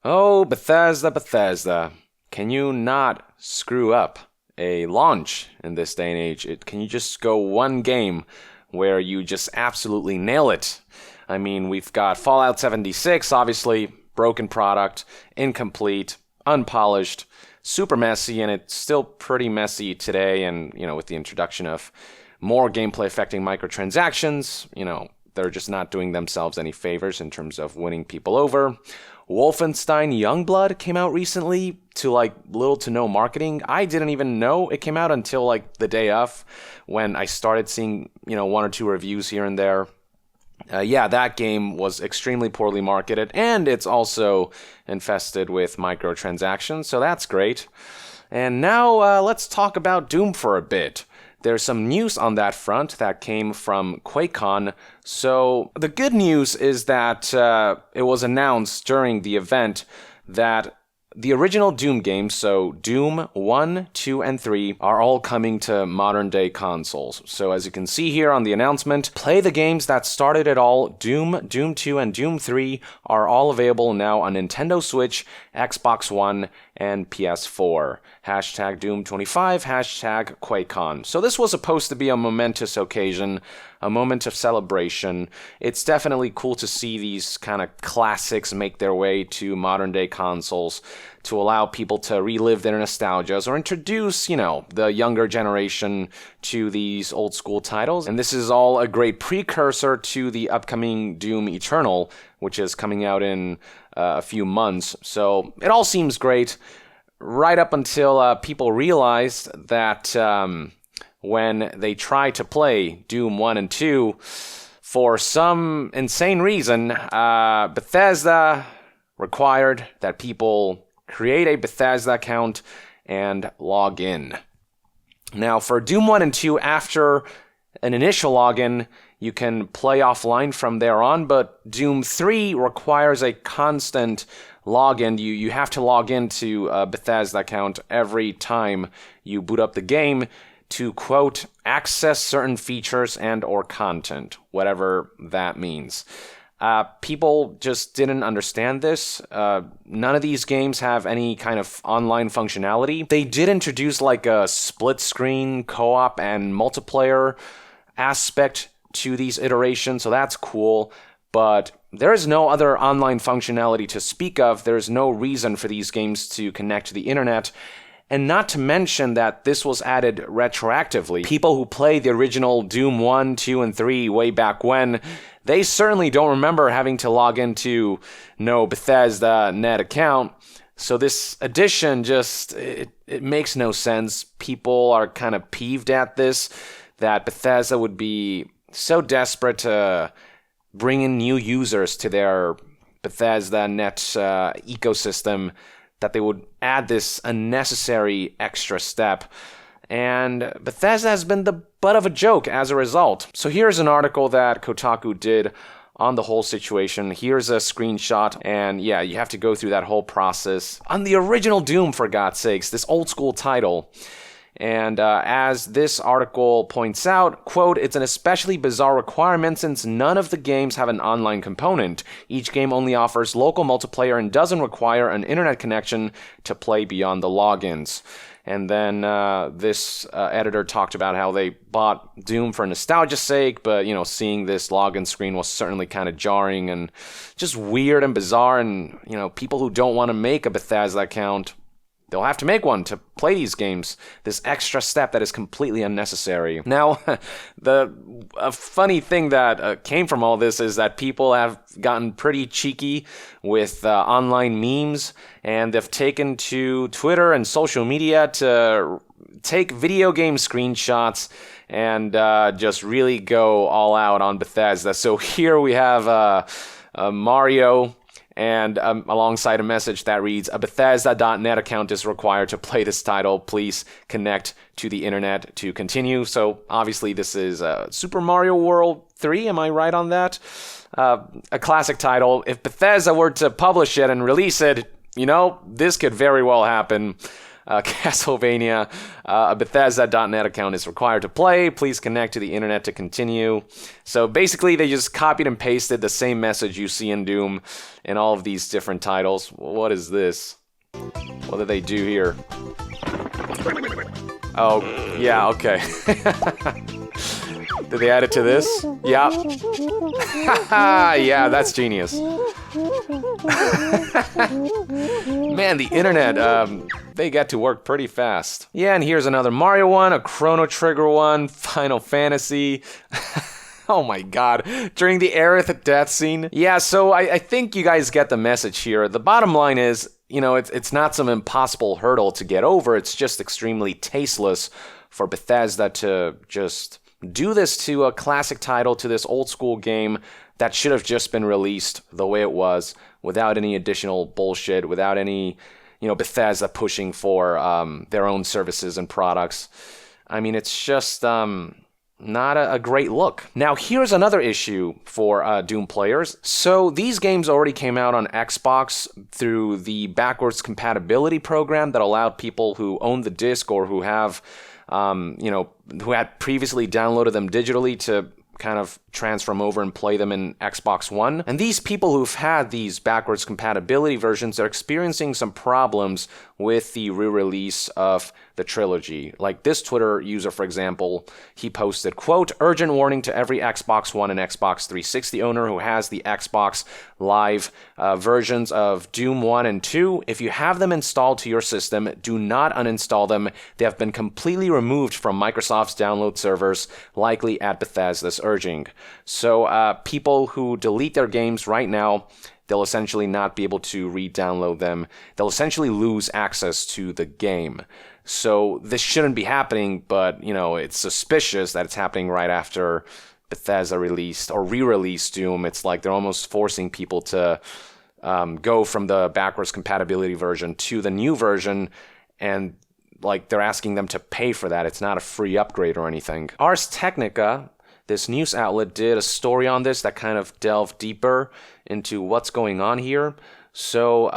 Oh, Bethesda, Bethesda. Can you not screw up a launch in this day and age? Can you just go one game where you just absolutely nail it? I mean, we've got Fallout 76, obviously, broken product, incomplete, unpolished, super messy, and it's still pretty messy today. And, with the introduction of more gameplay affecting microtransactions, they're just not doing themselves any favors in terms of winning people over. Wolfenstein Youngblood came out recently to little to no marketing. I didn't even know it came out until the day of, when I started seeing one or two reviews here and there. That game was extremely poorly marketed, and it's also infested with microtransactions, so that's great. And now let's talk about Doom for a bit. There's some news on that front that came from QuakeCon. So the good news is that it was announced during the event that the original Doom games, so Doom 1, 2, and 3, are all coming to modern-day consoles. So as you can see here on the announcement, play the games that started it all. Doom, Doom 2, and Doom 3 are all available now on Nintendo Switch, Xbox One, and PS4. Hashtag Doom25, hashtag QuakeCon. So this was supposed to be a momentous occasion, a moment of celebration. It's definitely cool to see these kind of classics make their way to modern-day consoles, to allow people to relive their nostalgias or introduce, the younger generation to these old-school titles. And this is all a great precursor to the upcoming Doom Eternal, which is coming out in a few months. So it all seems great, right up until people realized that when they tried to play Doom 1 and 2, for some insane reason, Bethesda required that people create a Bethesda account and log in. Now, for Doom 1 and 2, after an initial login, you can play offline from there on, but Doom 3 requires a constant login. You have to log into a Bethesda account every time you boot up the game to, quote, access certain features and or content, whatever that means. People just didn't understand this. None of these games have any kind of online functionality. They did introduce a split screen co-op and multiplayer aspect to these iterations, so that's cool, but there is no other online functionality to speak of. There's no reason for these games to connect to the internet. And not to mention that this was added retroactively. People who played the original Doom 1, 2, and 3 way back when, they certainly don't remember having to log into no Bethesda net account. So this addition it makes no sense. People are kind of peeved at this, that Bethesda would be so desperate to bring in new users to their Bethesda net ecosystem that they would add this unnecessary extra step. And Bethesda has been the butt of a joke as a result. So here's an article that Kotaku did on the whole situation. Here's a screenshot, and you have to go through that whole process. On the original Doom, for God's sakes, this old school title. And as this article points out, quote, it's an especially bizarre requirement since none of the games have an online component. Each game only offers local multiplayer and doesn't require an internet connection to play beyond the logins. And then this editor talked about how they bought Doom for nostalgia's sake, but, seeing this login screen was certainly kind of jarring and just weird and bizarre. And, people who don't want to make a Bethesda account, they'll have to make one to play these games. This extra step that is completely unnecessary. Now, a funny thing that came from all this is that people have gotten pretty cheeky with online memes, and they've taken to Twitter and social media to take video game screenshots and just really go all out on Bethesda. So here we have Mario, and alongside a message that reads, a Bethesda.net account is required to play this title. Please connect to the internet to continue. So obviously this is Super Mario World 3, am I right on that? A classic title. If Bethesda were to publish it and release it, this could very well happen. Castlevania. A Bethesda.net account is required to play. Please connect to the internet to continue. So basically, they just copied and pasted the same message you see in Doom in all of these different titles. What is this? What did they do here? Oh, yeah, okay. Did they add it to this? Yeah. Yeah, that's genius. Man, the internet, they get to work pretty fast. Yeah, and here's another Mario one, a Chrono Trigger one, Final Fantasy. Oh my god, during the Aerith death scene. Yeah, so I think you guys get the message here. The bottom line is, you know, it's not some impossible hurdle to get over. It's just extremely tasteless for Bethesda to just do this to a classic title, to this old school game that should have just been released the way it was, without any additional bullshit, without any, you know, Bethesda pushing for their own services and products. I mean, it's just not a great look. Now, here's another issue for Doom players. So these games already came out on Xbox through the backwards compatibility program that allowed people who own the disc or who have, you know, who had previously downloaded them digitally to kind of transfer them over and play them in Xbox One. And these people who've had these backwards compatibility versions are experiencing some problems with the re-release of the trilogy. Like this Twitter user, for example, he posted, quote, "Urgent warning to every Xbox One and Xbox 360 owner who has the Xbox Live versions of Doom 1 and 2. If you have them installed to your system, do not uninstall them. They have been completely removed from Microsoft's download servers, likely at Bethesda's urging." So people who delete their games right now, they'll essentially not be able to re-download them. They'll essentially lose access to the game. So this shouldn't be happening, but, you know, it's suspicious that it's happening right after Bethesda released or re-released Doom. It's like they're almost forcing people to go from the backwards compatibility version to the new version, and like they're asking them to pay for that. It's not a free upgrade or anything. Ars Technica, this news outlet, did a story on this that kind of delved deeper into what's going on here. So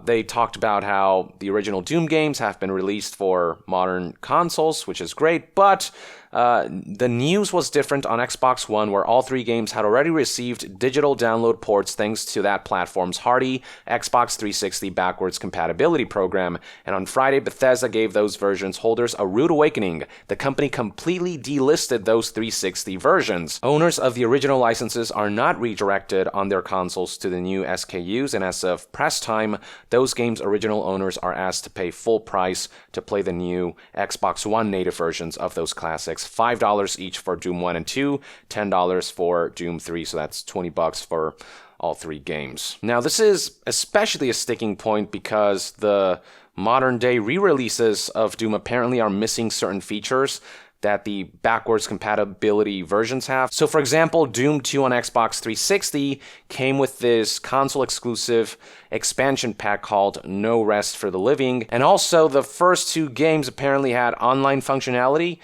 they talked about how the original Doom games have been released for modern consoles, which is great, but the news was different on Xbox One, where all three games had already received digital download ports thanks to that platform's hardy Xbox 360 backwards compatibility program. And on Friday, Bethesda gave those versions holders a rude awakening. The company completely delisted those 360 versions. Owners of the original licenses are not redirected on their consoles to the new SKUs, and as of press time, those games' original owners are asked to pay full price to play the new Xbox One native versions of those classics. $5 each for Doom 1 and 2, $10 for Doom 3, so that's $20 for all three games. Now, this is especially a sticking point because the modern day re-releases of Doom apparently are missing certain features that the backwards compatibility versions have. So for example, Doom 2 on Xbox 360 came with this console exclusive expansion pack called No Rest for the Living, and also the first two games apparently had online functionality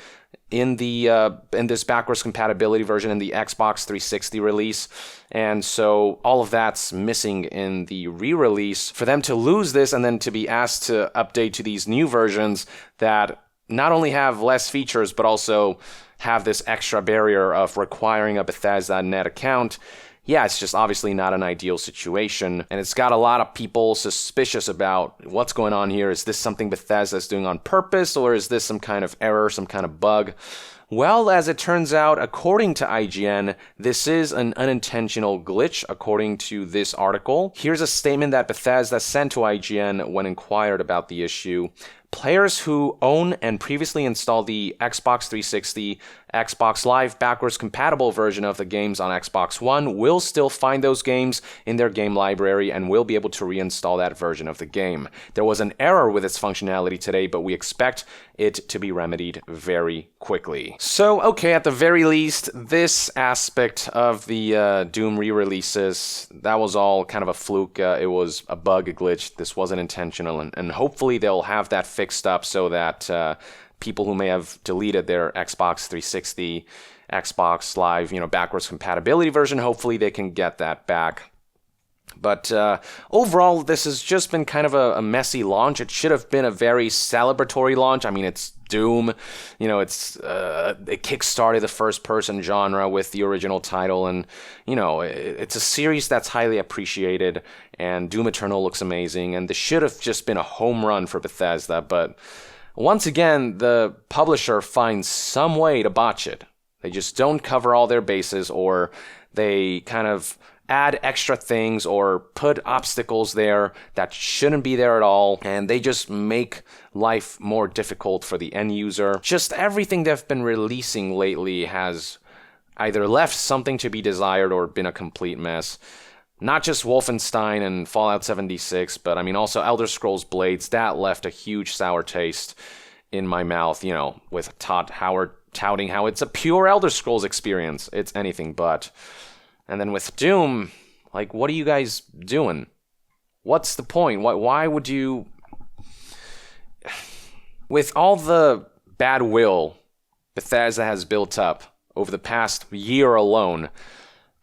in this backwards compatibility version in the Xbox 360 release, and so all of that's missing in the re-release. For them to lose this and then to be asked to update to these new versions that not only have less features but also have this extra barrier of requiring a Bethesda.net account, yeah, it's just obviously not an ideal situation, and it's got a lot of people suspicious about what's going on here. Is this something Bethesda is doing on purpose, or is this some kind of error, some kind of bug? Well, as it turns out, according to IGN, this is an unintentional glitch, according to this article. Here's a statement that Bethesda sent to IGN when inquired about the issue. Players who own and previously installed the Xbox 360, Xbox Live backwards compatible version of the games on Xbox One will still find those games in their game library and will be able to reinstall that version of the game. There was an error with its functionality today, but we expect it to be remedied very quickly. So, okay, at the very least, this aspect of the Doom re-releases, that was all kind of a fluke. It was a bug, a glitch. This wasn't intentional, and hopefully they'll have that fixed up so that people who may have deleted their Xbox 360, Xbox Live, backwards compatibility version, hopefully they can get that back. But overall, this has just been kind of a messy launch. It should have been a very celebratory launch. I mean, it's Doom. You know, it kickstarted the first-person genre with the original title, and, you know, it's a series that's highly appreciated, and Doom Eternal looks amazing, and this should have just been a home run for Bethesda, but once again, the publisher finds some way to botch it. They just don't cover all their bases, or they kind of add extra things or put obstacles there that shouldn't be there at all, and they just make life more difficult for the end user. Just everything they've been releasing lately has either left something to be desired or been a complete mess. Not just Wolfenstein and Fallout 76, but I mean also Elder Scrolls Blades. That left a huge sour taste in my mouth, you know, with Todd Howard touting how it's a pure Elder Scrolls experience. It's anything but. And then with Doom, like, what are you guys doing? What's the point? Why would you... With all the bad will Bethesda has built up over the past year alone,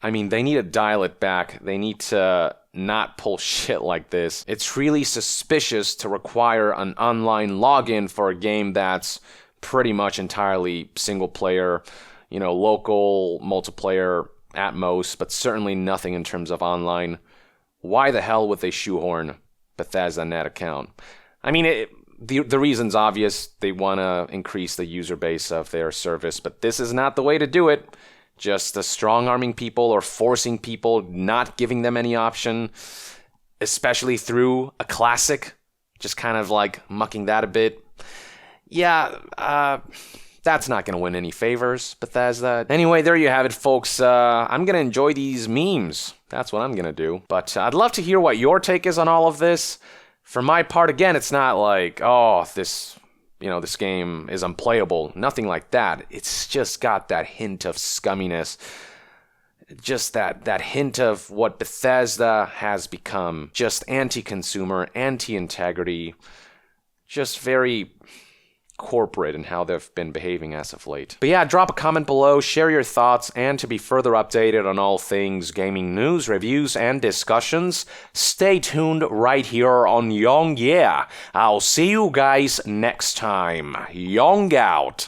I mean, they need to dial it back. They need to not pull shit like this. It's really suspicious to require an online login for a game that's pretty much entirely single player, you know, local multiplayer at most, but certainly nothing in terms of online. Why the hell would they shoehorn Bethesda in that account? I mean, the reason's obvious. They want to increase the user base of their service, but this is not the way to do it. Just strong-arming people or forcing people, not giving them any option, especially through a classic, just kind of like mucking that a bit. Yeah, that's not going to win any favors, Bethesda. Anyway, there you have it, folks. I'm going to enjoy these memes. That's what I'm going to do. But I'd love to hear what your take is on all of this. For my part, again, it's not like, oh, this game is unplayable. Nothing like that. It's just got that hint of scumminess. Just that hint of what Bethesda has become. Just anti-consumer, anti-integrity. Just very corporate in how they've been behaving as of late. But yeah, drop a comment below, share your thoughts, and to be further updated on all things gaming news, reviews, and discussions, stay tuned right here on Young Yeah. I'll see you guys next time. Young out.